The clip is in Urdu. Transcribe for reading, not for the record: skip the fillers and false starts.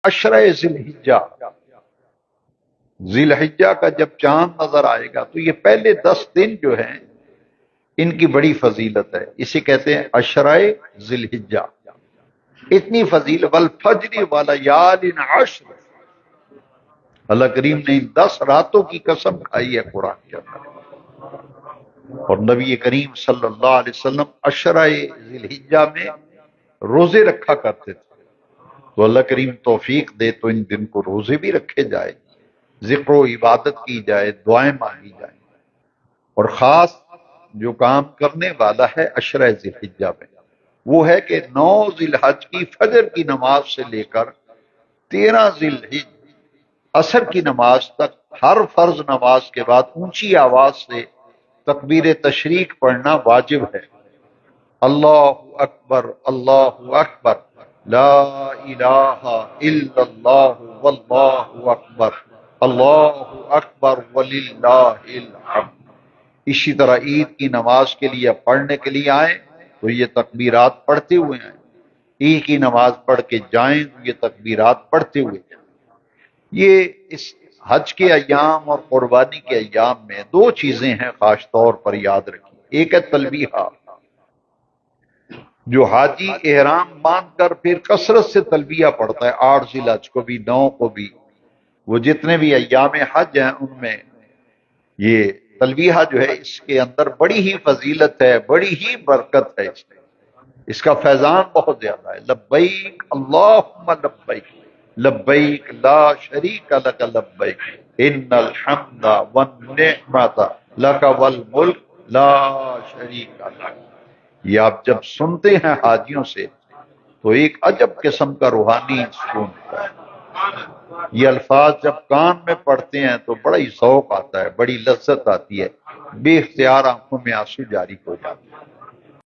عشرہ ذی الحجہ، ذی الحجہ کا جب چاند نظر آئے گا تو یہ پہلے 10 دن جو ہیں ان کی بڑی فضیلت ہے، اسے کہتے ہیں عشرہ ذی الحجہ۔ اتنی فضیلت، والفجر ولیال عشر، اللہ کریم نے ان 10 راتوں کی قسم کھائی ہے قرآن کے اندر، اور نبی کریم صلی اللہ علیہ وسلم عشرہ ذی الحجہ میں روزے رکھا کرتے تھے، تو اللہ کریم توفیق دے تو ان دن کو روزے بھی رکھے جائے، ذکر و عبادت کی جائے، دعائیں مانگی جائیں، اور خاص جو کام کرنے والا ہے عشرہ ذی الحجہ میں وہ ہے کہ 9 ذی الحج کی فجر کی نماز سے لے کر 13 ذی الحج عصر کی نماز تک ہر فرض نماز کے بعد اونچی آواز سے تکبیر تشریق پڑھنا واجب ہے۔ اللہ اکبر اللہ اکبر، لا الہ الا اللہ واللہ اکبر، اللہ اکبر وللہ الحمد۔ اسی طرح عید کی نماز کے لیے پڑھنے کے لیے آئیں تو یہ تکبیرات پڑھتے ہوئے آئیں، عید کی نماز پڑھ کے جائیں تو یہ تکبیرات پڑھتے ہوئے جائیں۔ یہ اس حج کے ایام اور قربانی کے ایام میں 2 چیزیں ہیں خاص طور پر یاد رکھیں، ایک ہے تلبیہ، جو حاجی احرام باندھ کر پھر کثرت سے تلبیہ پڑھتا ہے 8 ذی الحج کو بھی 9 کو بھی، وہ جتنے بھی ایام حج ہیں ان میں یہ تلبیہ جو ہے اس کے اندر بڑی ہی فضیلت ہے، بڑی ہی برکت ہے، اس کا فیضان بہت زیادہ ہے۔ لبیک اللہم لبیک، لبیک لا شریک لک لبیک، ان الحمد والنعمت لک والملک لا شریک لک۔ یہ آپ جب سنتے ہیں حاجیوں سے تو ایک عجب قسم کا روحانی سکون ہوتا ہے۔ یہ الفاظ جب کان میں پڑھتے ہیں تو بڑا ہی ذوق آتا ہے، بڑی لذت آتی ہے، بے اختیار آنکھوں میں آنسو جاری ہو جاتے ہیں۔